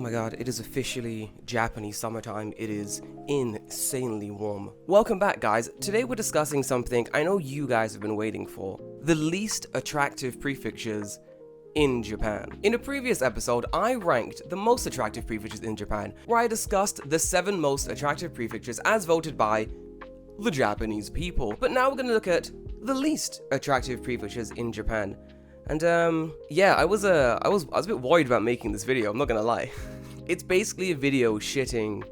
my god, it is officially Japanese summertime. It is insanely warm. Welcome back, guys. Today we're discussing something I know you guys have been waiting for. The least attractive prefectures in Japan. In a previous episode, I ranked the most attractive prefectures in Japan, where I discussed the 7 most attractive prefectures as voted by the Japanese people. But now we're gonna look at the least attractive prefectures in Japan. And yeah, I was a bit worried about making this video, I'm not gonna lie. It's basically a video shitting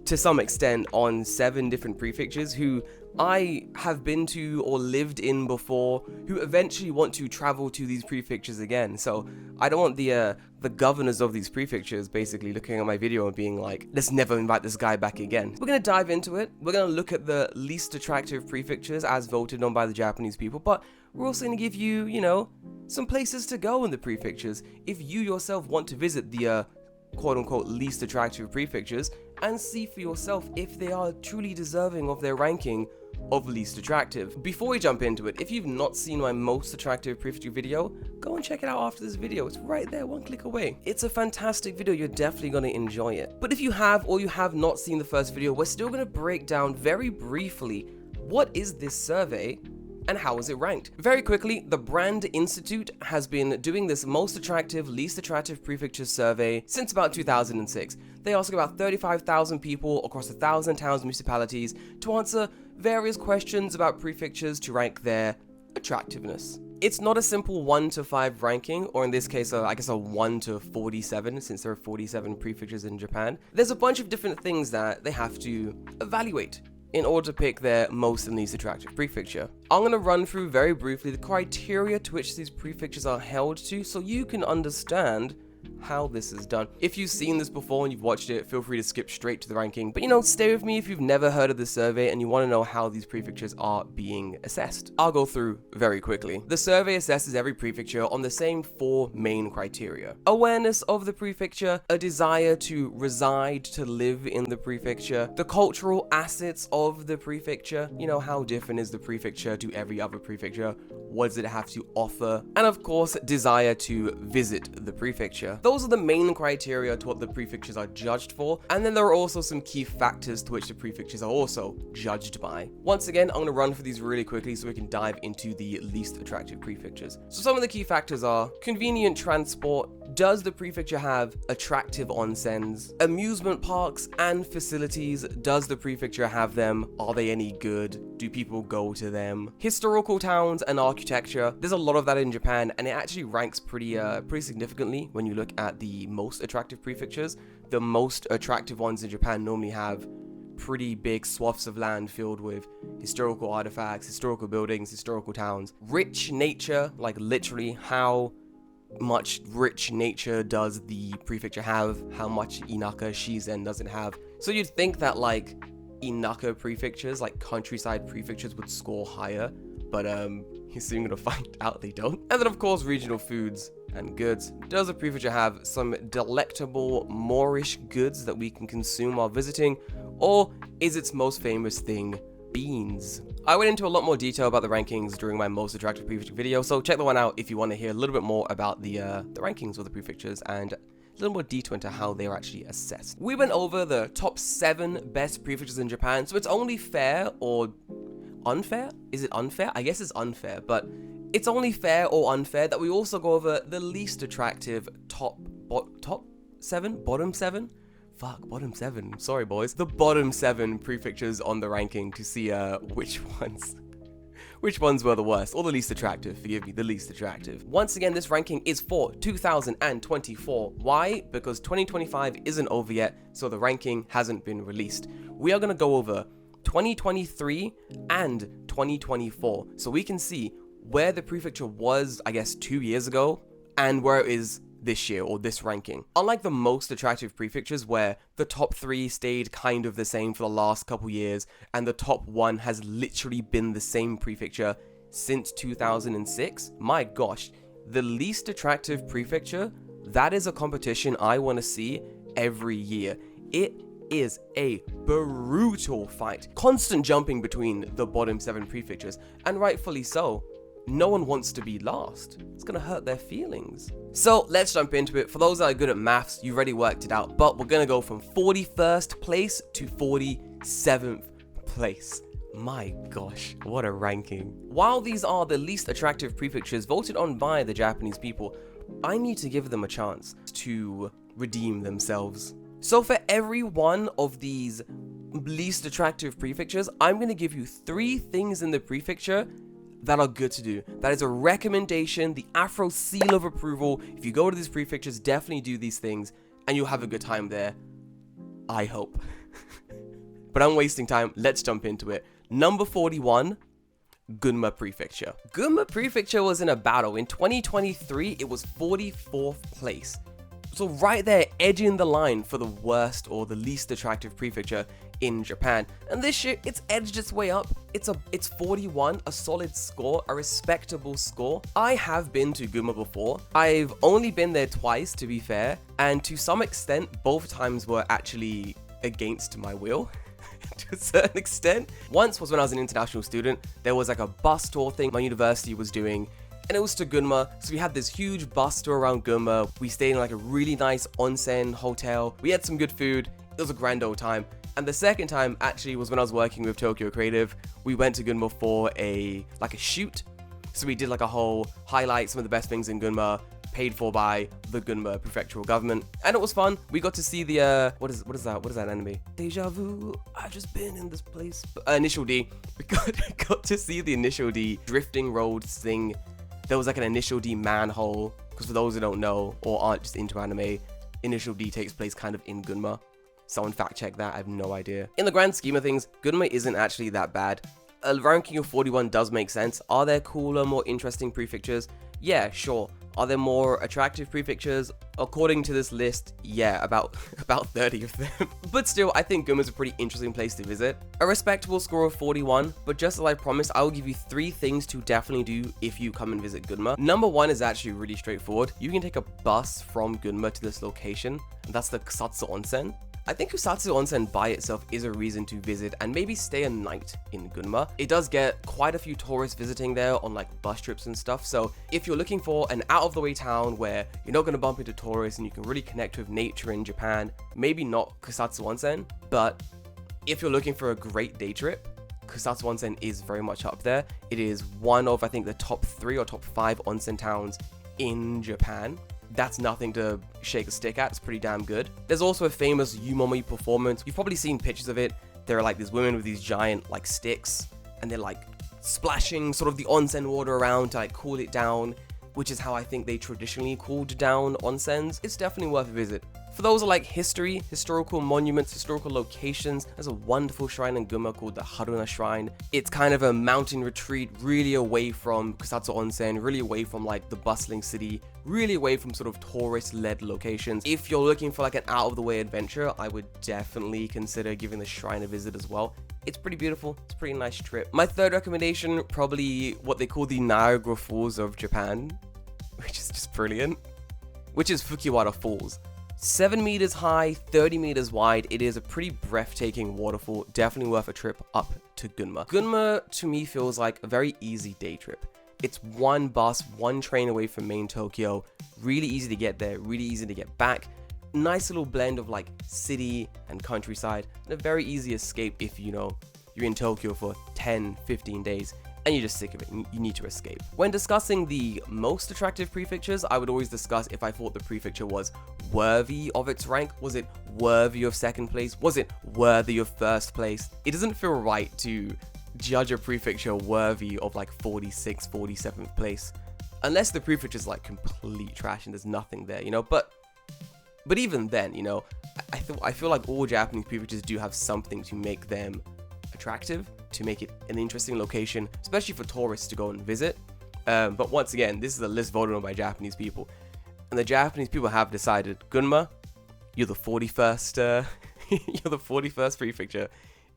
to some extent on 7 different prefectures who I have been to or lived in before, who eventually want to travel to these prefectures again. So I don't want the governors of these prefectures basically looking at my video and being like, let's never invite this guy back again. We're gonna dive into it. We're gonna look at the least attractive prefectures as voted on by the Japanese people, but we're also gonna give you, you know, some places to go in the prefectures if you yourself want to visit the quote-unquote least attractive prefectures and see for yourself if they are truly deserving of their ranking of least attractive. Before we jump into it, if you've not seen my most attractive prefecture video, go and check it out after this video. It's right there, 1 click away. It's a fantastic video, you're definitely gonna enjoy it. But if you have or you have not seen the first video, we're still gonna break down very briefly what is this survey and how is it ranked. Very quickly, the Brand Institute has been doing this most attractive, least attractive prefectures survey since about 2006. They ask about 35,000 people across 1,000 towns and municipalities to answer various questions about prefectures to rank their attractiveness. It's not a simple 1 to 5 ranking, or in this case, I guess a 1 to 47, since there are 47 prefectures in Japan. There's a bunch of different things that they have to evaluate in order to pick their most and least attractive prefecture. I'm going to run through very briefly the criteria to which these prefectures are held to so you can understand how this is done. If you've seen this before and you've watched it, feel free to skip straight to the ranking, but you know, stay with me if you've never heard of this survey and you want to know how these prefectures are being assessed. I'll go through very quickly. The survey assesses every prefecture on the same 4 main criteria: awareness of the prefecture, a desire to reside, to live in the prefecture, the cultural assets of the prefecture, you know, how different is the prefecture to every other prefecture, what does it have to offer, and of course, desire to visit the prefecture. Those are the main criteria to what the prefectures are judged for, and then there are also some key factors to which the prefectures are also judged by. Once again, I'm going to run through these really quickly so we can dive into the least attractive prefectures. So some of the key factors are convenient transport. Does the prefecture have attractive onsens? Amusement parks and facilities, does the prefecture have them? Are they any good? Do people go to them? Historical towns and architecture. There's a lot of that in Japan, and it actually ranks pretty significantly when you look at the most attractive prefectures. The most attractive ones in Japan normally have pretty big swaths of land filled with historical artifacts, historical buildings, historical towns. Rich nature, like literally how much rich nature does the prefecture have? How much inaka shizen does it have? So you'd think that like inaka prefectures, like countryside prefectures, would score higher, but you're soon gonna find out they don't. And then of course, regional foods and goods. Does the prefecture have some delectable Moorish goods that we can consume while visiting, or is its most famous thing beans? I went into a lot more detail about the rankings during my most attractive prefecture video, so check that one out if you want to hear a little bit more about the rankings of the prefectures and a little more detail into how they are actually assessed. We went over the top 7 best prefectures in Japan, so it's only fair or unfair? Is it unfair? I guess it's unfair, but it's only fair or unfair that we also go over the least attractive bottom 7? Fuck, bottom 7. Sorry, boys. The bottom 7 prefectures on the ranking to see which ones were the worst, or the least attractive, forgive me, the least attractive. Once again, this ranking is for 2024. Why? Because 2025 isn't over yet, so the ranking hasn't been released. We are going to go over 2023 and 2024, so we can see where the prefecture was, I guess, 2 years ago, and where it is this year, or this ranking. Unlike the most attractive prefectures where the top 3 stayed kind of the same for the last couple years and the top 1 has literally been the same prefecture since 2006, my gosh, the least attractive prefecture, that is a competition I want to see every year. It is a brutal fight, constant jumping between the bottom 7 prefectures, and rightfully so. no one wants to be last. It's gonna hurt their feelings. So let's jump into it. For those that are good at maths, you've already worked it out, but we're gonna go from 41st place to 47th place. My gosh, what a ranking. While these are the least attractive prefectures voted on by the Japanese people, I need to give them a chance to redeem themselves. So for every one of these least attractive prefectures, I'm going to give you 3 things in the prefecture that are good to do. That is a recommendation, the Afro seal of approval. If you go to these prefectures, definitely do these things and you'll have a good time there. I hope. But I'm wasting time. Let's jump into it. Number 41, Gunma Prefecture. Gunma Prefecture was in a battle. In 2023, it was 44th place. So right there, edging the line for the worst or the least attractive prefecture in Japan. And this year, it's edged its way up. It's 41, a solid score, a respectable score. I have been to Gunma before. I've only been there twice, to be fair. And to some extent, both times were actually against my will. To a certain extent. Once was when I was an international student. There was like a bus tour thing my university was doing, and it was to Gunma. So we had this huge bus tour around Gunma. We stayed in like a really nice onsen hotel. We had some good food. It was a grand old time. And the second time actually was when I was working with Tokyo Creative. We went to Gunma for a shoot. So we did like a whole highlight some of the best things in Gunma, paid for by the Gunma prefectural government, and it was fun. We got to see the what is that anime? Deja vu. I've just been in this place. Initial D. We got to see the Initial D drifting roads thing. There was like an Initial D manhole, because for those who don't know or aren't just into anime, Initial D takes place kind of in Gunma. Someone fact check that. I have no idea. In the grand scheme of things, Gunma isn't actually that bad. A ranking of 41 does make sense. Are there cooler, more interesting prefectures? Yeah, sure. Are there more attractive prefectures? According to this list, yeah, about 30 of them. But still, I think Gunma is a pretty interesting place to visit. A respectable score of 41, but just as I promised, I will give you 3 things to definitely do if you come and visit Gunma. Number 1 is actually really straightforward. You can take a bus from Gunma to this location, and that's the Kusatsu Onsen. I think Kusatsu Onsen by itself is a reason to visit and maybe stay a night in Gunma. It does get quite a few tourists visiting there on like bus trips and stuff. So if you're looking for an out of the way town where you're not going to bump into tourists and you can really connect with nature in Japan, maybe not Kusatsu Onsen, but if you're looking for a great day trip, Kusatsu Onsen is very much up there. It is one of, I think, the top 3 or top 5 onsen towns in Japan. That's nothing to shake a stick at. It's pretty damn good. There's also a famous Yumomi performance. You've probably seen pictures of it. There are like these women with these giant like sticks, and they're like splashing sort of the onsen water around to like cool it down, which is how I think they traditionally cooled down onsens. It's definitely worth a visit. For those who like history, historical monuments, historical locations, there's a wonderful shrine in Gunma called the Haruna Shrine. It's kind of a mountain retreat, really away from Kusatsu Onsen, really away from like the bustling city, really away from sort of tourist-led locations. If you're looking for like an out-of-the-way adventure, I would definitely consider giving the shrine a visit as well. It's pretty beautiful. It's a pretty nice trip. My third recommendation, probably what they call the Niagara Falls of Japan, which is just brilliant, which is Fujiwara Falls. 7 meters high, 30 meters wide. It is a pretty breathtaking waterfall. Definitely worth a trip up to Gunma. Gunma to me feels like a very easy day trip. It's one bus, one train away from main Tokyo. Really easy to get there, really easy to get back. Nice little blend of like city and countryside, and a very easy escape if you know you're in Tokyo for 10, 15 days and you're just sick of it and you need to escape. When discussing the most attractive prefectures, I would always discuss if I thought the prefecture was worthy of its rank. Was it worthy of second place? Was it worthy of first place? It doesn't feel right to judge a prefecture worthy of like 46th, 47th place, unless the prefecture is like complete trash and there's nothing there, you know. But even then, you know, I feel like all Japanese prefectures do have something to make them attractive, to make it an interesting location, especially for tourists to go and visit. But once again, this is a list voted on by Japanese people, and the Japanese people have decided, Gunma, you're the 41st, you're the 41st prefecture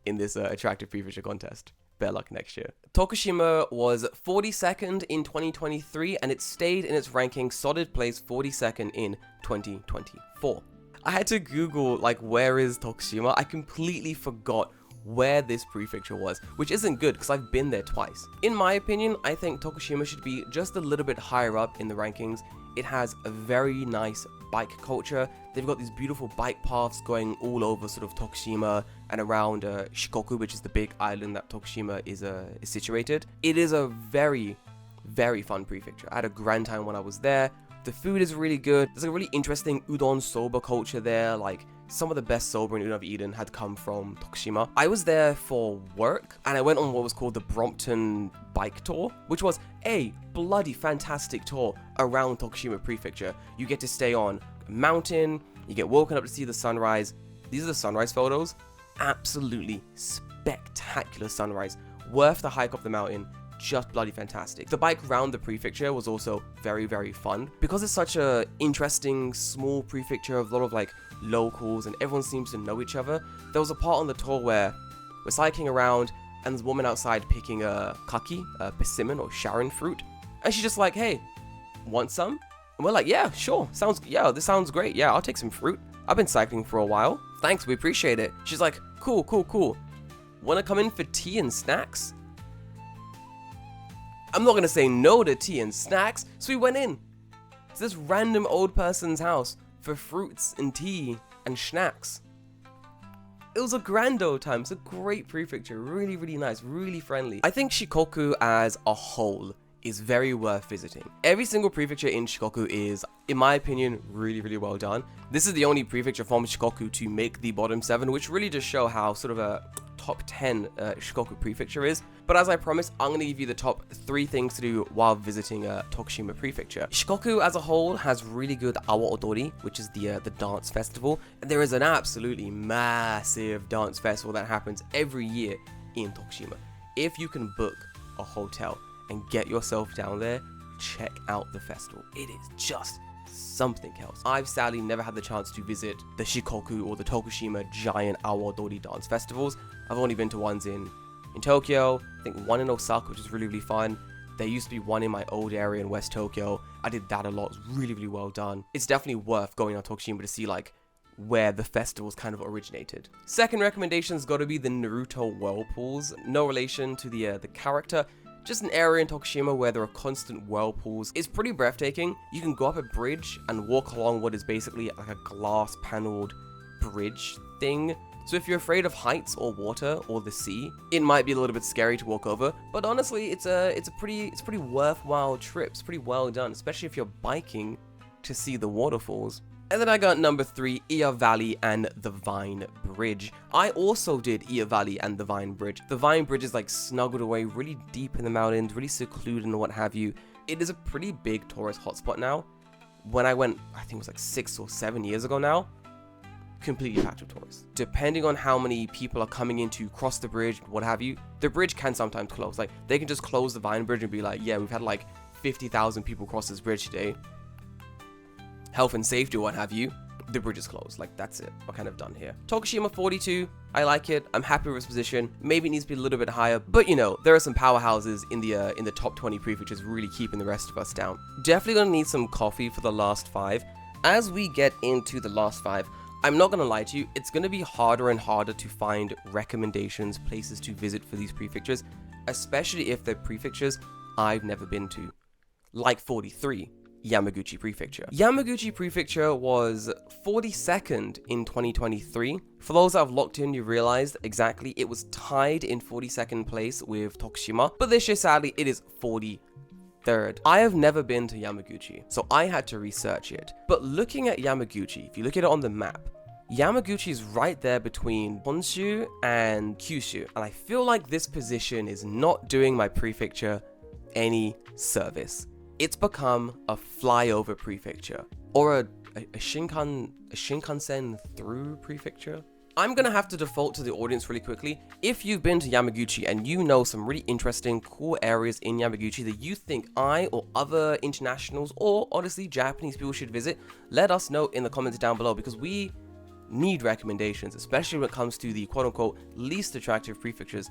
in this attractive prefecture contest. Better luck next year. Tokushima was 42nd in 2023, and it stayed in its ranking solid place 42nd in 2024. I had to Google like where is Tokushima. I completely forgot where this prefecture was, which isn't good because I've been there twice. In my opinion, I think Tokushima should be just a little bit higher up in the rankings. It has a very nice bike culture. They've got these beautiful bike paths going all over sort of Tokushima and around Shikoku, which is the big island that Tokushima is situated. It is a very, very fun prefecture. I had a grand time when I was there. The food is really good. There's a really interesting udon soba culture there. Like, some of the best soba and udon I've eaten had come from Tokushima. I was there for work, and I went on what was called the Brompton bike tour, which was a bloody fantastic tour around Tokushima Prefecture. You get to stay on a mountain, you get woken up to see the sunrise. These are the sunrise photos. Absolutely spectacular sunrise. Worth the hike up the mountain. Just bloody fantastic. The bike around the prefecture was also very, very fun because it's such a interesting small prefecture of a lot of like locals and everyone seems to know each other. There was a part on the tour where we're cycling around and there's a woman outside picking a kaki, a persimmon or Sharon fruit, and she's just like, "Hey, want some?" And we're like, "Yeah, sure. This sounds great. Yeah, I'll take some fruit. I've been cycling for a while. Thanks, we appreciate it." She's like, "Cool. Wanna come in for tea and snacks?" I'm not gonna say no to tea and snacks, so we went in to this random old person's house for fruits and tea and snacks. It was a grand old time. It's a great prefecture, really, really nice, really friendly. I think Shikoku as a whole is very worth visiting. Every single prefecture in Shikoku is, in my opinion, really, really well done. This is the only prefecture from Shikoku to make the bottom 7, which really just show how sort of a top 10 Shikoku prefecture is. But as I promised, I'm going to give you the top 3 things to do while visiting Tokushima prefecture. Shikoku as a whole has really good Awa Odori, which is the dance festival. And there is an absolutely massive dance festival that happens every year in Tokushima. If you can book a hotel and get yourself down there, check out the festival. It is just something else. I've sadly never had the chance to visit the Shikoku or the Tokushima giant Awa Odori dance festivals. I've only been to ones in Tokyo, I think one in Osaka, which is really, really fun. There used to be one in my old area in West Tokyo. I did that a lot. It was really, really well done. It's definitely worth going on Tokushima to see like where the festivals kind of originated. Second recommendation's got to be the Naruto whirlpools. No relation to the character. Just an area in Tokushima where there are constant whirlpools. It's pretty breathtaking. You can go up a bridge and walk along what is basically like a glass paneled bridge thing. So if you're afraid of heights or water or the sea, it might be a little bit scary to walk over. But honestly, it's a pretty worthwhile trip. It's pretty well done, especially if you're biking to see the waterfalls. And then I got number 3, Iya Valley and the Vine Bridge. I also did Iya Valley and the Vine Bridge. The Vine Bridge is like snuggled away really deep in the mountains, really secluded and what have you. It is a pretty big tourist hotspot now. When I went, I think it was like 6 or 7 years ago now, completely packed with tourists. Depending on how many people are coming in to cross the bridge, what have you, the bridge can sometimes close. Like, they can just close the Vine Bridge and be like, yeah, we've had like 50,000 people cross this bridge today. Health and safety or what have you, the bridge is closed. Like, that's it. We're kind of done here. Tokushima 42, I like it. I'm happy with its position. Maybe it needs to be a little bit higher, but you know, there are some powerhouses in the top 20 prefectures really keeping the rest of us down. Definitely gonna need some coffee for the last 5. As we get into the last 5, I'm not gonna lie to you, it's gonna be harder and harder to find recommendations, places to visit for these prefectures, especially if they're prefectures I've never been to. Like 43. Yamaguchi Prefecture. Yamaguchi Prefecture was 42nd in 2023. For those that have locked in, you realized exactly it was tied in 42nd place with Tokushima, but this year sadly it is 43rd. I have never been to Yamaguchi, so I had to research it. But looking at Yamaguchi, if you look at it on the map, Yamaguchi is right there between Honshu and Kyushu, and I feel like this position is not doing my prefecture any service. It's become a flyover prefecture, or a Shinkansen through prefecture. I'm gonna have to default to the audience really quickly. If you've been to Yamaguchi and you know some really interesting, cool areas in Yamaguchi that you think I or other internationals or honestly Japanese people should visit, let us know in the comments down below, because we need recommendations, especially when it comes to the quote-unquote least attractive prefectures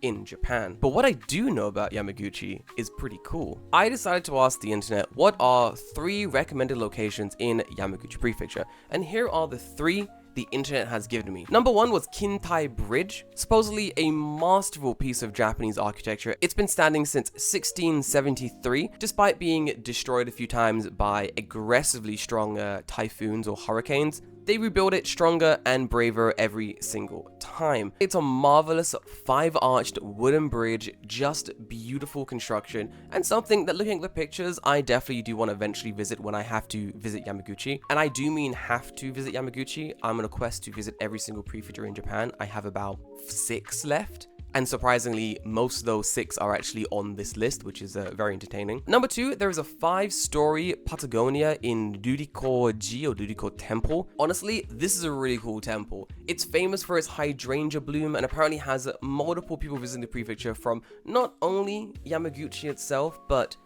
in Japan. But what I do know about Yamaguchi is pretty cool. I decided to ask the internet, what are 3 recommended locations in Yamaguchi Prefecture? And here are the 3 the internet has given me. Number 1 was Kintai Bridge, supposedly a masterful piece of Japanese architecture. It's been standing since 1673, despite being destroyed a few times by aggressively strong typhoons or hurricanes. They rebuild it stronger and braver every single time. It's a marvelous 5-arched wooden bridge, just beautiful construction, and something that, looking at the pictures, I definitely do want to eventually visit when I have to visit Yamaguchi. And I do mean have to visit Yamaguchi. I'm on a quest to visit every single prefecture in Japan. I have about 6 left. And surprisingly, most of those 6 are actually on this list, which is very entertaining. Number 2, there is a 5-story Patagonia in Ruriko-ji or Ruriko Temple. Honestly, this is a really cool temple. It's famous for its hydrangea bloom and apparently has multiple people visiting the prefecture from not only Yamaguchi itself, but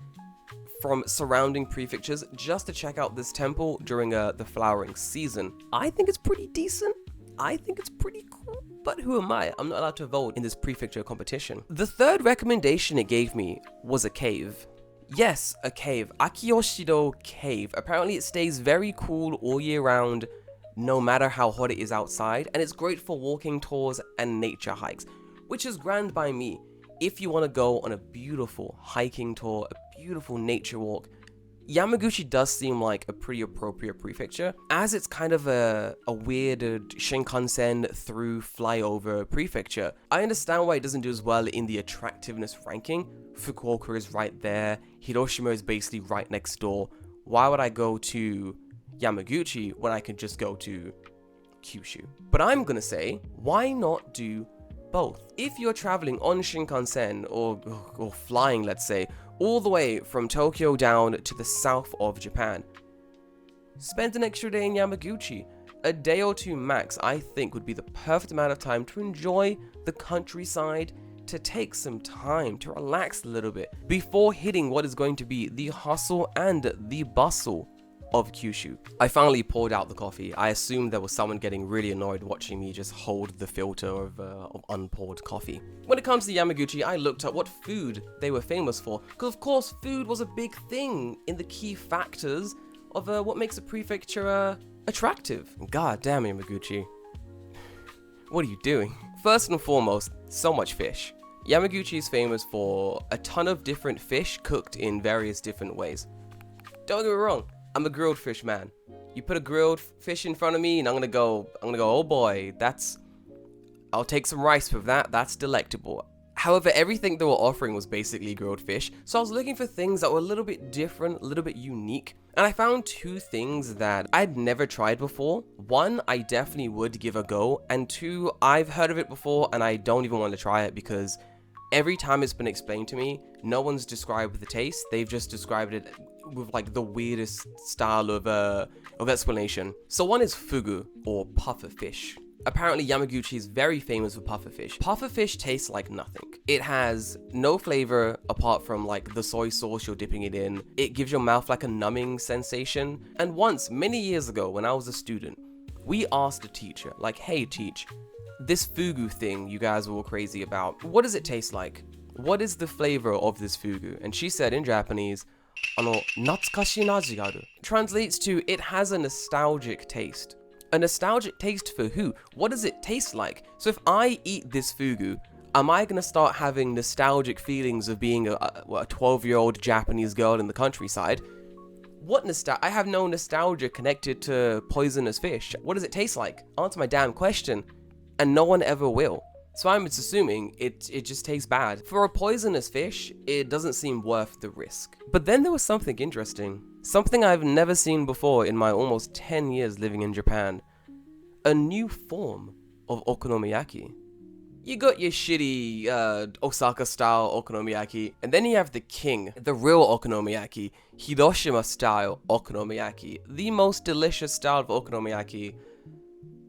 from surrounding prefectures just to check out this temple during the flowering season. I think it's pretty decent. I think it's pretty cool, but who am I? I'm not allowed to vote in this prefecture competition. The third recommendation it gave me was a cave. Yes, a cave. Akiyoshido Cave. Apparently it stays very cool all year round, no matter how hot it is outside, and it's great for walking tours and nature hikes, which is grand by me. If you want to go on a beautiful hiking tour, a beautiful nature walk, Yamaguchi does seem like a pretty appropriate prefecture, as it's kind of a weirded Shinkansen through flyover prefecture. I understand why it doesn't do as well in the attractiveness ranking. Fukuoka is right there, Hiroshima is basically right next door. Why would I go to Yamaguchi when I could just go to Kyushu? But I'm gonna say, why not do both? If you're traveling on Shinkansen or flying, let's say, all the way from Tokyo down to the south of Japan, spend an extra day in Yamaguchi. A day or 2 max, I think, would be the perfect amount of time to enjoy the countryside, to take some time to relax a little bit before hitting what is going to be the hustle and the bustle of Kyushu. I finally poured out the coffee. I assumed there was someone getting really annoyed watching me just hold the filter of unpoured coffee. When it comes to Yamaguchi, I looked at what food they were famous for, because of course food was a big thing in the key factors of what makes a prefecture attractive. God damn, Yamaguchi. What are you doing? First and foremost, so much fish. Yamaguchi is famous for a ton of different fish cooked in various different ways. Don't get me wrong, I'm a grilled fish man. You put a grilled fish in front of me and I'm gonna go, oh boy, I'll take some rice with that, that's delectable. However, everything they were offering was basically grilled fish, so I was looking for things that were a little bit different, a little bit unique, and I found 2 things that I'd never tried before. 1, I definitely would give a go, and 2, I've heard of it before and I don't even want to try it because every time it's been explained to me, no one's described the taste, they've just described it with like the weirdest style of explanation. So 1 is fugu, or puffer fish. Apparently Yamaguchi is very famous for puffer fish. Puffer fish tastes like nothing. It has no flavor apart from like the soy sauce you're dipping it in. It gives your mouth like a numbing sensation. And once, many years ago when I was a student, we asked a teacher, like, hey teach, this fugu thing you guys are all crazy about, what does it taste like? What is the flavor of this fugu? And she said in Japanese, natsukashi naji ga aru. Translates to, it has a nostalgic taste. A nostalgic taste for who? What does it taste like? So if I eat this fugu, am I gonna start having nostalgic feelings of being a 12-year-old Japanese girl in the countryside? I have no nostalgia connected to poisonous fish. What does it taste like? Answer my damn question. And no one ever will. So I'm assuming it just tastes bad. For a poisonous fish, it doesn't seem worth the risk. But then there was something interesting. Something I've never seen before in my almost 10 years living in Japan. A new form of okonomiyaki. You got your shitty Osaka-style okonomiyaki, and then you have the king, the real okonomiyaki, Hiroshima-style okonomiyaki, the most delicious style of okonomiyaki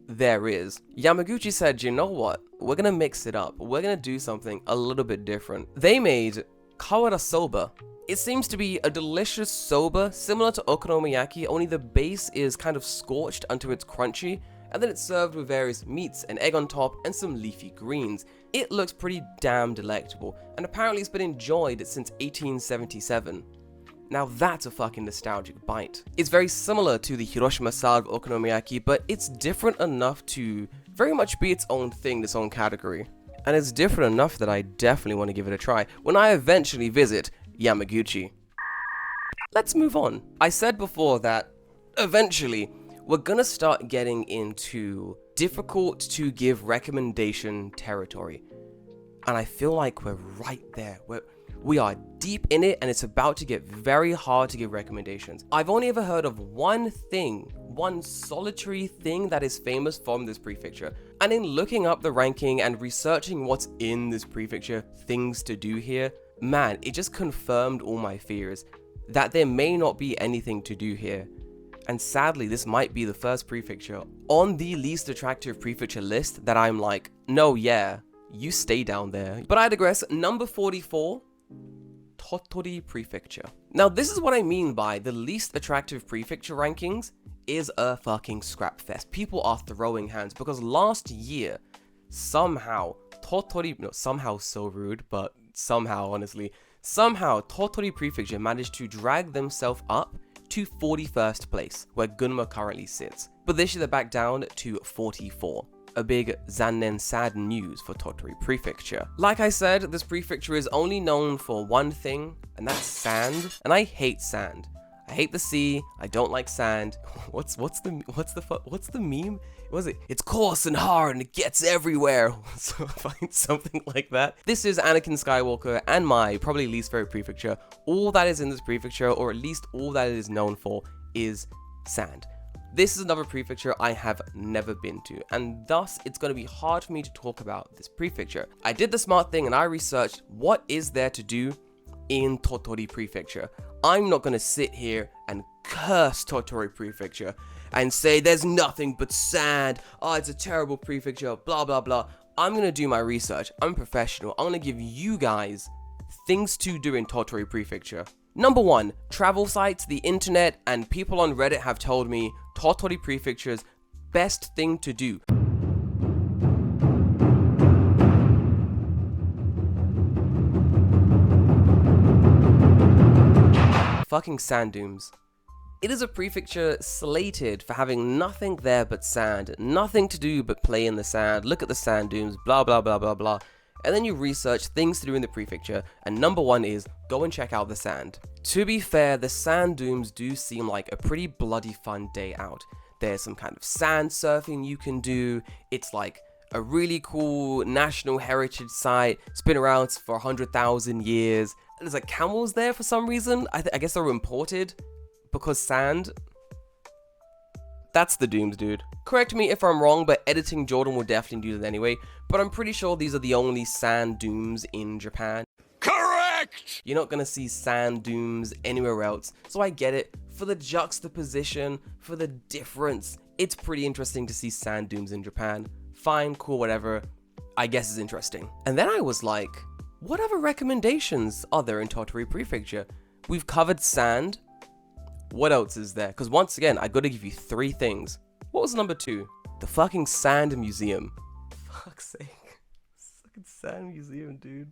there is. Yamaguchi said, you know what, we're gonna mix it up, we're gonna do something a little bit different. They made kawara soba. It seems to be a delicious soba similar to okonomiyaki, only the base is kind of scorched until it's crunchy, and then it's served with various meats, an egg on top, and some leafy greens. It looks pretty damn delectable, and apparently it's been enjoyed since 1877. Now that's a fucking nostalgic bite. It's very similar to the Hiroshima style of okonomiyaki, but it's different enough to very much be its own thing, its own category. And it's different enough that I definitely want to give it a try when I eventually visit Yamaguchi. Let's move on. I said before that eventually we're gonna start getting into difficult to give recommendation territory. And I feel like we're right there. We are deep in it, and it's about to get very hard to give recommendations. I've only ever heard of one thing, one solitary thing that is famous from this prefecture. And in looking up the ranking and researching what's in this prefecture, things to do here, man, it just confirmed all my fears that there may not be anything to do here. And sadly, this might be the first prefecture on the least attractive prefecture list that I'm like, no, yeah, you stay down there. But I digress. Number 44, Tottori Prefecture. Now, this is what I mean by the least attractive prefecture rankings is a fucking scrap fest. People are throwing hands because last year, somehow, somehow so rude, but somehow, honestly, somehow Tottori Prefecture managed to drag themselves up to 41st place, where Gunma currently sits. But this year they're back down to 44. A big zannen sad news for Tottori Prefecture. Like I said, this prefecture is only known for one thing, and that's sand. And I hate sand. I hate the sea. I don't like sand. What's the meme? Was it? It's coarse and hard and it gets everywhere. So find something like that. This is Anakin Skywalker and my probably least favorite prefecture. All that is in this prefecture, or at least all that it is known for, is sand. This is another prefecture I have never been to, and thus it's going to be hard for me to talk about this prefecture. I did the smart thing and I researched what is there to do in Tottori Prefecture. I'm not going to sit here and curse Tottori Prefecture and say there's nothing but sand, oh, it's a terrible prefecture, blah blah blah. I'm going to do my research. I'm professional. I'm going to give you guys things to do in Tottori Prefecture. Number 1, travel sites, the internet, and people on Reddit have told me Tottori Prefecture's best thing to do. Fucking sand dunes. It is a prefecture slated for having nothing there but sand, nothing to do but play in the sand, look at the sand dunes, blah blah blah blah blah. And then you research things to do in the prefecture, and number 1 is go and check out the sand. To be fair, the sand dunes do seem like a pretty bloody fun day out. There's some kind of sand surfing you can do. It's like a really cool national heritage site. It's been around for 100,000 years. There's like camels there for some reason. I guess they were imported because sand. That's the dooms, dude. Correct me if I'm wrong, but editing Jordan will definitely do that anyway. But I'm pretty sure these are the only sand dunes in Japan. Correct! You're not gonna see sand dunes anywhere else. So I get it. For the juxtaposition, for the difference, it's pretty interesting to see sand dunes in Japan. Fine, cool, whatever. I guess it's interesting. And then I was like, what other recommendations are there in Tottori Prefecture? We've covered sand. What else is there? Because once again, I gotta give you 3 things. What was number 2? The fucking sand museum. Fuck's sake. Fucking sand museum, dude.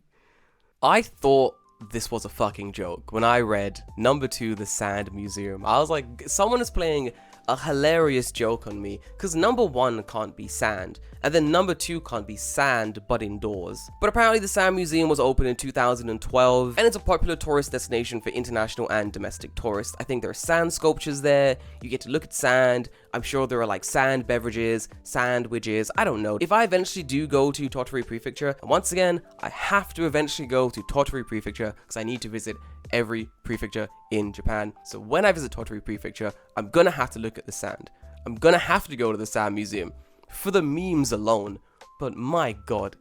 I thought this was a fucking joke when I read number 2, the sand museum. I was like, someone is playing a hilarious joke on me, because number 1 can't be sand, and then number 2 can't be sand but indoors. But apparently the Sand Museum was opened in 2012, and it's a popular tourist destination for international and domestic tourists. I think there are sand sculptures there, you get to look at sand, I'm sure there are like sand beverages, sandwiches, I don't know. If I eventually do go to Tottori Prefecture, and once again, I have to eventually go to Tottori Prefecture, because I need to visit every prefecture in Japan. So when I visit Tottori Prefecture, I'm gonna have to look at the sand. I'm gonna have to go to the Sand Museum for the memes alone. But my god,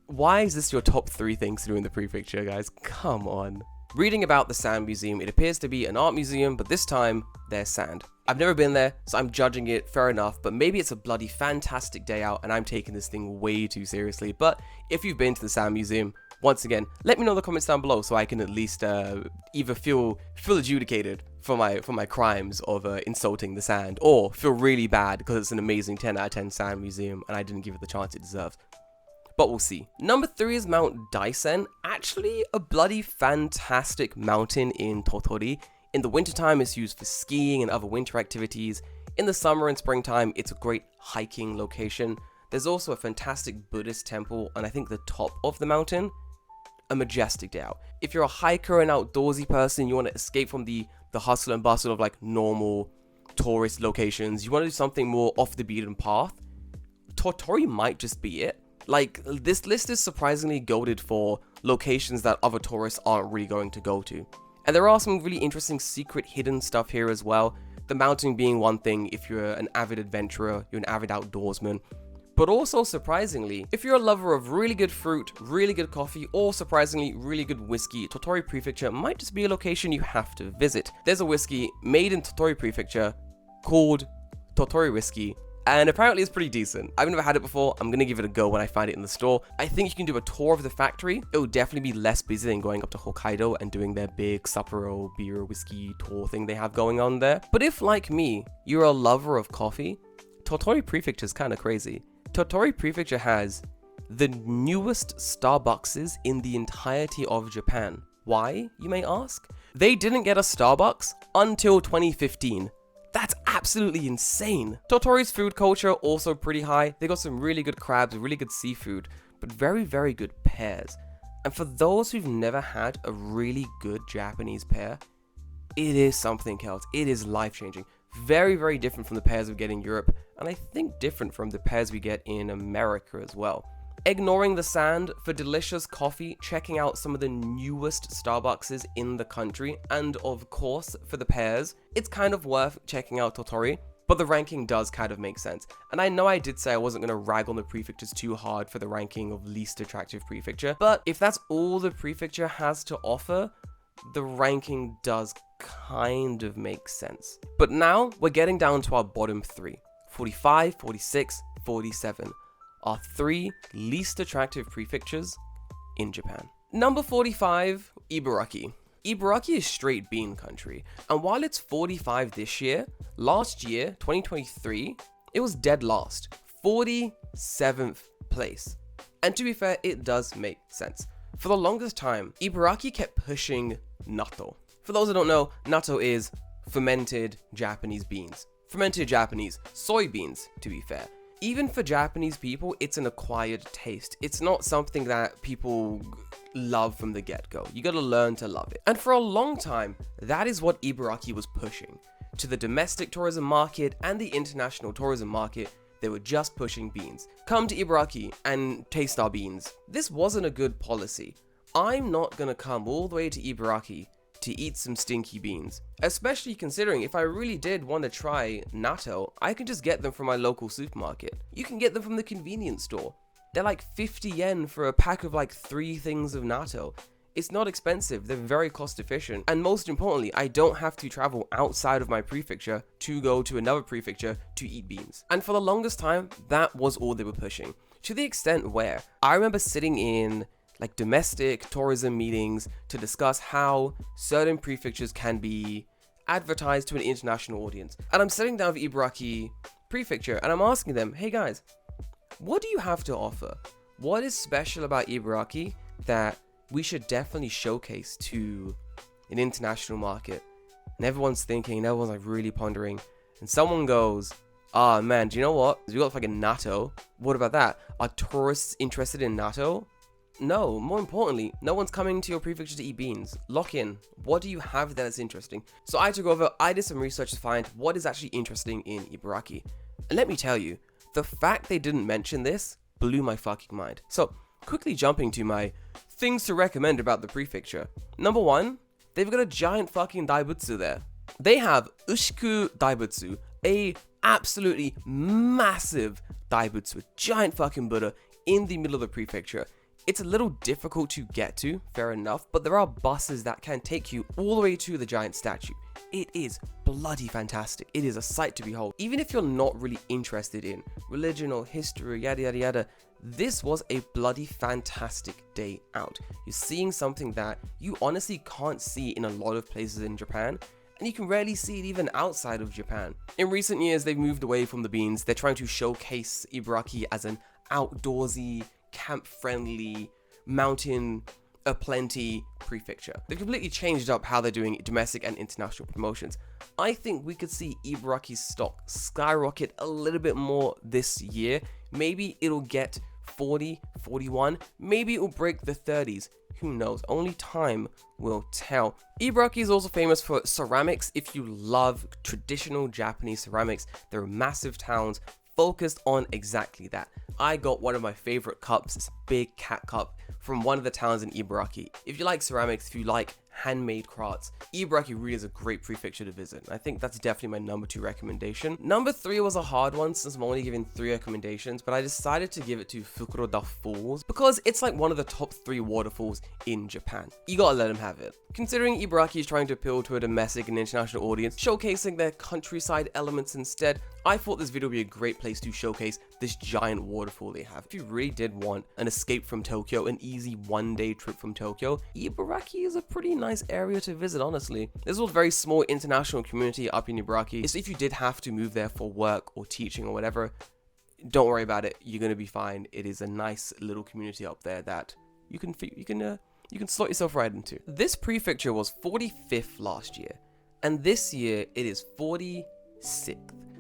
why is this your top 3 things to do in the prefecture, guys? Come on. Reading about the Sand Museum, it appears to be an art museum, but this time, there's sand. I've never been there, so I'm judging it, fair enough, but maybe it's a bloody fantastic day out and I'm taking this thing way too seriously. But if you've been to the Sand Museum, once again, let me know in the comments down below so I can at least either feel adjudicated for my crimes of insulting the sand, or feel really bad because it's an amazing 10 out of 10 sand museum and I didn't give it the chance it deserves. But we'll see. Number 3 is Mount Daisen. Actually, a bloody fantastic mountain in Tottori. In the wintertime, it's used for skiing and other winter activities. In the summer and springtime, it's a great hiking location. There's also a fantastic Buddhist temple on I think the top of the mountain. A majestic day out. If you're a hiker and outdoorsy person, you want to escape from the hustle and bustle of like normal tourist locations, you want to do something more off the beaten path, Tottori might just be it. Like, this list is surprisingly goated for locations that other tourists aren't really going to go to. And there are some really interesting secret hidden stuff here as well. The mountain being one thing if you're an avid adventurer, you're an avid outdoorsman. But also, surprisingly, if you're a lover of really good fruit, really good coffee, or surprisingly, really good whiskey, Tottori Prefecture might just be a location you have to visit. There's a whiskey made in Tottori Prefecture called Tottori Whiskey, and apparently it's pretty decent. I've never had it before. I'm gonna give it a go when I find it in the store. I think you can do a tour of the factory. It will definitely be less busy than going up to Hokkaido and doing their big Sapporo beer whiskey tour thing they have going on there. But if, like me, you're a lover of coffee, Tottori Prefecture is kind of crazy. Tottori Prefecture has the newest Starbuckses in the entirety of Japan. Why, you may ask? They didn't get a Starbucks until 2015. That's absolutely insane. Tottori's food culture also pretty high. They got some really good crabs, really good seafood, but very, very good pears. And for those who've never had a really good Japanese pear, it is something else. It is life-changing. Very, very different from the pears we get in Europe, and I think different from the pears we get in America as well. Ignoring the sand, for delicious coffee, checking out some of the newest Starbuckses in the country, and of course, for the pears, it's kind of worth checking out Tottori, but the ranking does kind of make sense. And I know I did say I wasn't going to rag on the prefectures too hard for the ranking of least attractive prefecture, but if that's all the prefecture has to offer, the ranking does kind of make sense. But now we're getting down to our bottom three: 45, 46, 47. Our three least attractive prefectures in Japan. Number 45, Ibaraki. Ibaraki is straight bean country, and while it's 45 this year, last year, 2023, it was dead last, 47th place. And to be fair, it does make sense. For the longest time, Ibaraki kept pushing natto. For those who don't know, natto is fermented Japanese beans. Fermented Japanese soybeans, to be fair. Even for Japanese people, it's an acquired taste. It's not something that people love from the get-go. You gotta learn to love it. And for a long time, that is what Ibaraki was pushing. To the domestic tourism market and the international tourism market, they were just pushing beans. Come to Ibaraki and taste our beans. This wasn't a good policy. I'm not gonna come all the way to Ibaraki to eat some stinky beans. Especially considering if I really did want to try natto, I can just get them from my local supermarket. You can get them from the convenience store. They're like 50 yen for a pack of like 3 things of natto. It's not expensive, they're very cost efficient, and most importantly, I don't have to travel outside of my prefecture to go to another prefecture to eat beans. And for the longest time, that was all they were pushing. To the extent where I remember sitting in like domestic tourism meetings to discuss how certain prefectures can be advertised to an international audience. And I'm sitting down with Ibaraki Prefecture and I'm asking them, hey guys, what do you have to offer? What is special about Ibaraki that we should definitely showcase to an international market? And everyone's thinking, and everyone's like really pondering. And someone goes, ah man, do you know what? We got fucking natto. What about that? Are tourists interested in natto? No, more importantly, no one's coming to your prefecture to eat beans. Lock in. What do you have that is interesting? So I took over, I did some research to find what is actually interesting in Ibaraki. And let me tell you, the fact they didn't mention this blew my fucking mind. So, quickly jumping to my things to recommend about the prefecture. Number 1, they've got a giant fucking daibutsu there. They have Ushiku Daibutsu, a absolutely massive daibutsu, a giant fucking Buddha in the middle of the prefecture. It's a little difficult to get to, fair enough, but there are buses that can take you all the way to the giant statue. It is bloody fantastic. It is a sight to behold. Even if you're not really interested in religion or history, yada yada yada, this was a bloody fantastic day out. You're seeing something that you honestly can't see in a lot of places in Japan, and you can rarely see it even outside of Japan. In recent years, they've moved away from the beans. They're trying to showcase Ibaraki as an outdoorsy, camp-friendly, mountain aplenty prefecture. They've completely changed up how they're doing domestic and international promotions. I think we could see Ibaraki's stock skyrocket a little bit more this year. Maybe it'll get 40, 41, maybe it will break the 30s. Who knows? Only time will tell. Ibaraki is also famous for ceramics. If you love traditional Japanese ceramics, there are massive towns focused on exactly that. I got one of my favorite cups, this big cat cup, from one of the towns in Ibaraki. If you like ceramics, if you like handmade crafts, Ibaraki really is a great prefecture to visit. I think that's definitely my number 2 recommendation. Number 3 was a hard one since I'm only giving 3 recommendations, but I decided to give it to Fukuroda Falls because it's like one of the top 3 waterfalls in Japan. You gotta let them have it. Considering Ibaraki is trying to appeal to a domestic and international audience, showcasing their countryside elements instead, I thought this video would be a great place to showcase this giant waterfall they have. If you really did want an escape from Tokyo, an easy one-day trip from Tokyo, Ibaraki is a pretty nice area to visit, honestly. There's a very small international community up in Ibaraki, so if you did have to move there for work or teaching or whatever, don't worry about it. You're gonna be fine. It is a nice little community up there that you can slot yourself right into. This prefecture was 45th last year, and this year it is 46th.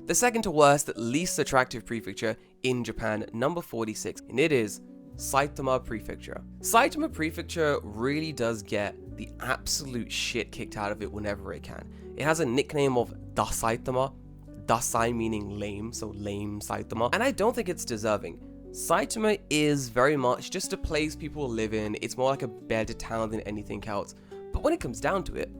The second to worst, least attractive prefecture in Japan, number 46, and it is Saitama Prefecture. Saitama Prefecture really does get the absolute shit kicked out of it whenever it can. It has a nickname of Dasaitama, Dasai meaning lame, so lame Saitama, and I don't think it's deserving. Saitama is very much just a place people live in. It's more like a better town than anything else, but when it comes down to it,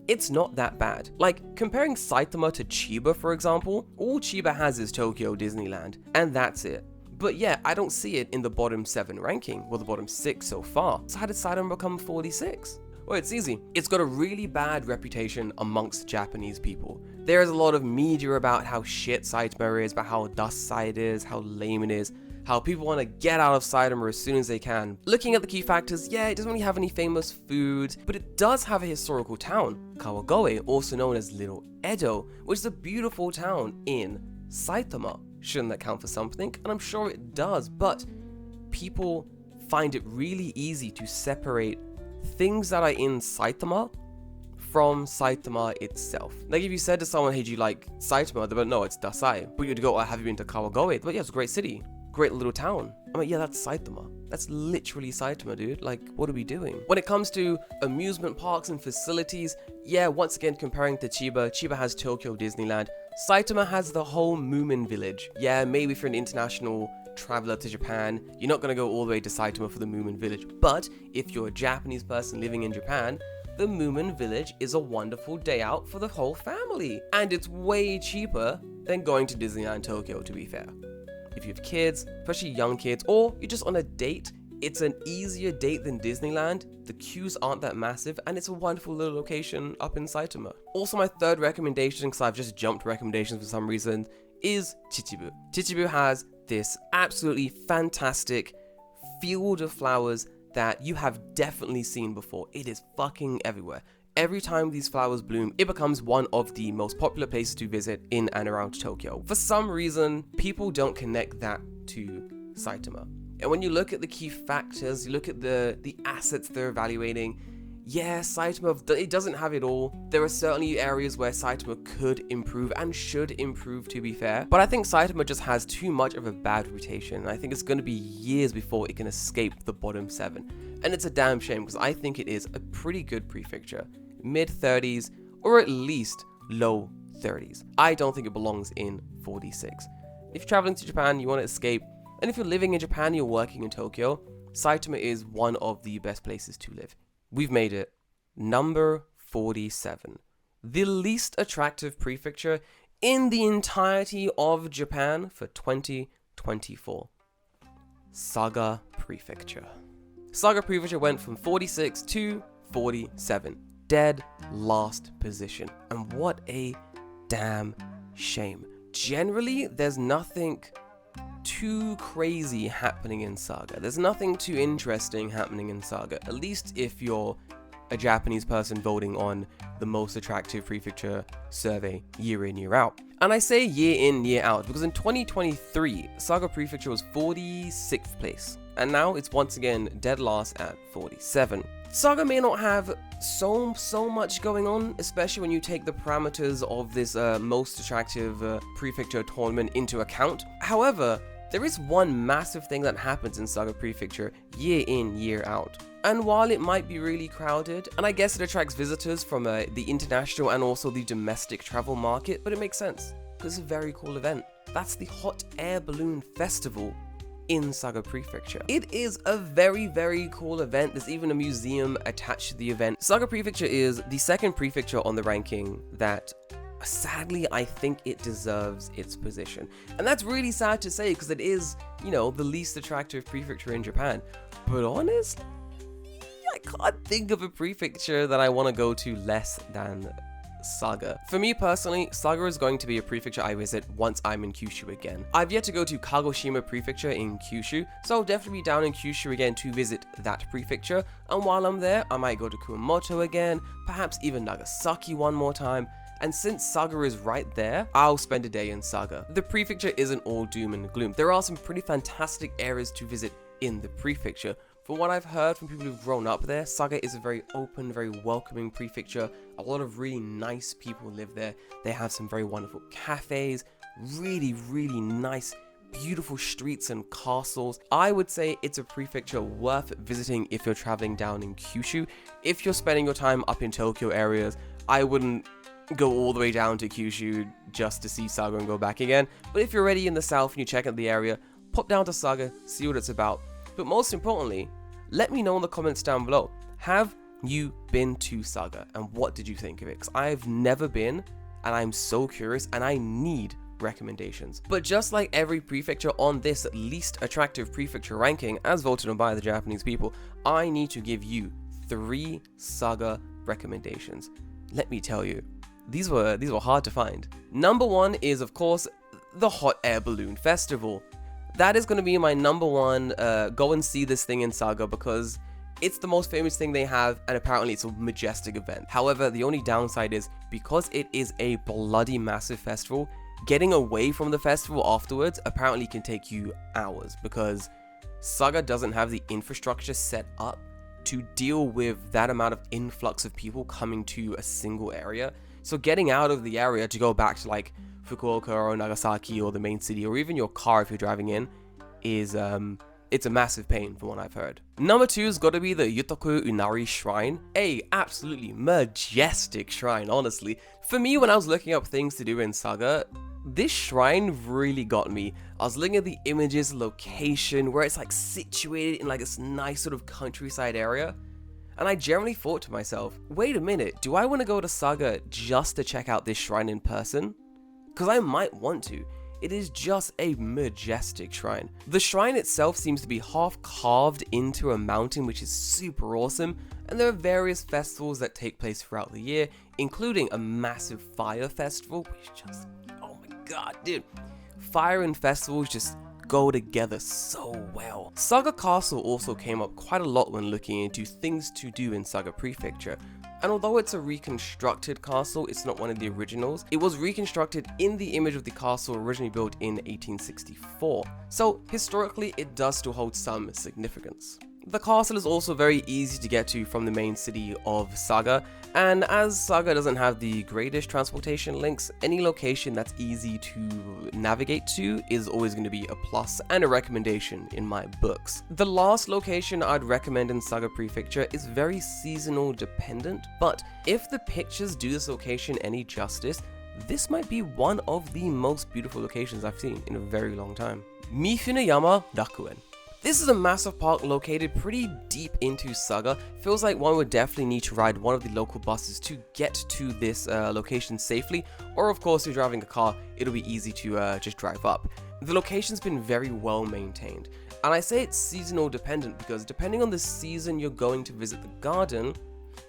it's not that bad. Like, comparing Saitama to Chiba, for example, all Chiba has is Tokyo Disneyland, and that's it. But yeah, I don't see it in the bottom 7 ranking, or the bottom 6 so far. So how did Saitama become 46? Well, it's easy. It's got a really bad reputation amongst Japanese people. There is a lot of media about how shit Saitama is, about how Dasai it is, how lame it is, how people want to get out of Saitama as soon as they can. Looking at the key factors, yeah, it doesn't really have any famous food, but it does have a historical town, Kawagoe, also known as Little Edo, which is a beautiful town in Saitama. Shouldn't that count for something? And I'm sure it does, but people find it really easy to separate things that are in Saitama from Saitama itself. Like if you said to someone, hey, do you like Saitama? They're like, no, it's Dasai. But you'd go, oh, have you been to Kawagoe? But yeah, it's a great city. Great little town. I'm like, yeah, that's Saitama. That's literally Saitama, dude. Like, what are we doing? When it comes to amusement parks and facilities, yeah, once again, comparing to Chiba, Chiba has Tokyo Disneyland. Saitama has the whole Moomin Village. Yeah, maybe if you're an international traveler to Japan, you're not going to go all the way to Saitama for the Moomin Village. But if you're a Japanese person living in Japan, the Moomin Village is a wonderful day out for the whole family. And it's way cheaper than going to Disneyland Tokyo, to be fair. If you have kids, especially young kids, or you're just on a date, it's an easier date than Disneyland. The queues aren't that massive, and it's a wonderful little location up in Saitama. Also, my third recommendation, because I've just jumped recommendations for some reason, is Chichibu. Chichibu has this absolutely fantastic field of flowers that you have definitely seen before. It is fucking everywhere. Every time these flowers bloom, it becomes one of the most popular places to visit in and around Tokyo. For some reason, people don't connect that to Saitama. And when you look at the key factors, you look at the assets they're evaluating, yeah, Saitama, it doesn't have it all. There are certainly areas where Saitama could improve and should improve, to be fair. But I think Saitama just has too much of a bad reputation. And I think it's going to be years before it can escape the bottom 7. And it's a damn shame because I think it is a pretty good prefecture. Mid-30s or at least low 30s. I don't think it belongs in 46. If you're traveling to Japan, you want to escape, and if you're living in Japan, you're working in Tokyo, Saitama is one of the best places to live. We've made it. Number 47. The least attractive prefecture in the entirety of Japan for 2024. Saga Prefecture. Saga Prefecture went from 46 to 47. Dead last position. And what a damn shame. Generally, there's nothing too crazy happening in Saga. There's nothing too interesting happening in Saga, at least if you're a Japanese person voting on the most attractive prefecture survey year in, year out. And I say year in, year out, because in 2023, Saga Prefecture was 46th place, and now it's once again dead last at 47. Saga may not have so much going on, especially when you take the parameters of this most attractive prefecture tournament into account. However, there is one massive thing that happens in Saga Prefecture year in, year out. And while it might be really crowded, and I guess it attracts visitors from the international and also the domestic travel market, but it makes sense, because it's a very cool event. That's the Hot Air Balloon Festival in Saga Prefecture. It is a very cool event. There's even a museum attached to the event. Saga Prefecture is the second prefecture on the ranking that, sadly, I think it deserves its position. And that's really sad to say, because it is, you know, the least attractive prefecture in Japan. But honestly, I can't think of a prefecture that I want to go to less than Saga. For me personally, Saga is going to be a prefecture I visit once I'm in Kyushu again. I've yet to go to Kagoshima Prefecture in Kyushu, so I'll definitely be down in Kyushu again to visit that prefecture, and while I'm there, I might go to Kumamoto again, perhaps even Nagasaki one more time. And since Saga is right there, I'll spend a day in Saga. The prefecture isn't all doom and gloom. There are some pretty fantastic areas to visit in the prefecture. From what I've heard from people who've grown up there, Saga is a very open, very welcoming prefecture. A lot of really nice people live there. They have some very wonderful cafes, really nice, beautiful streets and castles. I would say it's a prefecture worth visiting if you're traveling down in Kyushu. If you're spending your time up in Tokyo areas, I wouldn't go all the way down to Kyushu just to see Saga and go back again. But if you're already in the south and you check out the area, pop down to Saga, see what it's about. But most importantly, let me know in the comments down below, have you been to Saga and what did you think of it? Because I've never been and I'm so curious and I need recommendations. But just like every prefecture on this least attractive prefecture ranking as voted on by the Japanese people, I need to give you 3 Saga recommendations. Let me tell you, these were hard to find. Number 1 is of course the Hot Air Balloon Festival. That is going to be my number 1, go and see this thing in Saga because it's the most famous thing they have and apparently it's a majestic event. However, the only downside is because it is a bloody massive festival, getting away from the festival afterwards apparently can take you hours because Saga doesn't have the infrastructure set up to deal with that amount of influx of people coming to a single area. So getting out of the area to go back to like Fukuoka or Nagasaki or the main city or even your car if you're driving in is it's a massive pain from what I've heard. Number 2 has got to be the Yutoku Inari Shrine, a absolutely majestic shrine, honestly. For me, when I was looking up things to do in Saga, this shrine really got me. I was looking at the images, location, where it's like situated in like this nice sort of countryside area. And I generally thought to myself, wait a minute, do I want to go to Saga just to check out this shrine in person? Because I might want to. It is just a majestic shrine. The shrine itself seems to be half carved into a mountain, which is super awesome. And there are various festivals that take place throughout the year, including a massive fire festival, which just, oh my god, dude. Fire and festivals just go together so well. Saga Castle also came up quite a lot when looking into things to do in Saga Prefecture. And although it's a reconstructed castle, it's not one of the originals. It was reconstructed in the image of the castle originally built in 1864. So historically, it does still hold some significance. The castle is also very easy to get to from the main city of Saga, and as Saga doesn't have the greatest transportation links, any location that's easy to navigate to is always going to be a plus and a recommendation in my books. The last location I'd recommend in Saga Prefecture is very seasonal dependent, but if the pictures do this location any justice, this might be one of the most beautiful locations I've seen in a very long time. Mifuneyama Rakuen. This is a massive park located pretty deep into Saga. Feels like one would definitely need to ride one of the local buses to get to this location safely, or of course if you're driving a car, it'll be easy to just drive up. The location's been very well maintained, and I say it's seasonal dependent because depending on the season you're going to visit the garden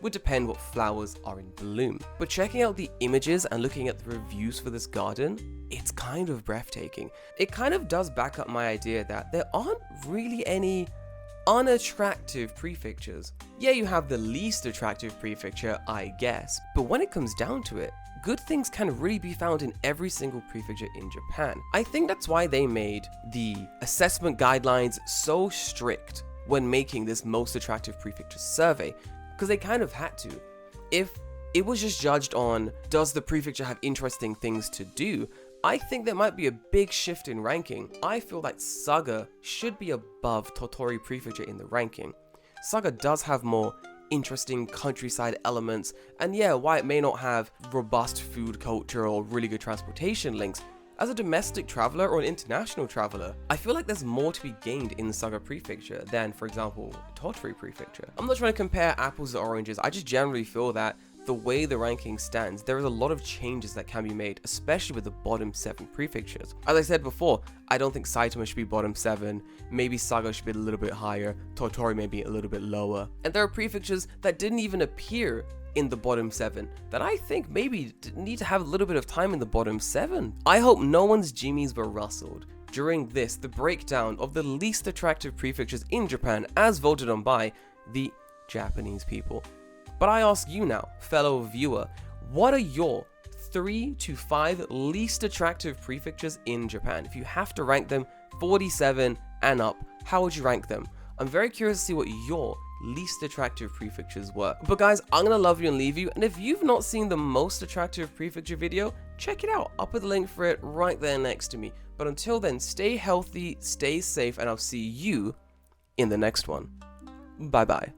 would depend what flowers are in bloom. But checking out the images and looking at the reviews for this garden, it's kind of breathtaking. It kind of does back up my idea that there aren't really any unattractive prefectures. Yeah, you have the least attractive prefecture, I guess, but when it comes down to it, good things can really be found in every single prefecture in Japan. I think that's why they made the assessment guidelines so strict when making this most attractive prefecture survey, because they kind of had to. If it was just judged on, does the prefecture have interesting things to do, I think there might be a big shift in ranking. I feel like Saga should be above Tottori Prefecture in the ranking. Saga does have more interesting countryside elements, and yeah, while it may not have robust food culture or really good transportation links, as a domestic traveler or an international traveler, I feel like there's more to be gained in Saga Prefecture than, for example, Tottori Prefecture. I'm not trying to compare apples to oranges, I just generally feel that the way the ranking stands, there is a lot of changes that can be made, especially with the bottom 7 prefectures. As I said before, I don't think Saitama should be bottom 7, maybe Saga should be a little bit higher, Tottori maybe a little bit lower. And there are prefectures that didn't even appear in the bottom 7 that I think maybe need to have a little bit of time in the bottom 7. I hope no one's jimmies were rustled during this, the breakdown of the least attractive prefectures in Japan as voted on by the Japanese people. But I ask you now, fellow viewer, what are your 3 to 5 least attractive prefectures in Japan? If you have to rank them 47 and up, how would you rank them? I'm very curious to see what your least attractive prefectures were. But guys, I'm gonna love you and leave you, and if you've not seen the most attractive prefecture video, check it out. I'll put the link for it right there next to me. But until then, stay healthy, stay safe, and I'll see you in the next one. Bye bye.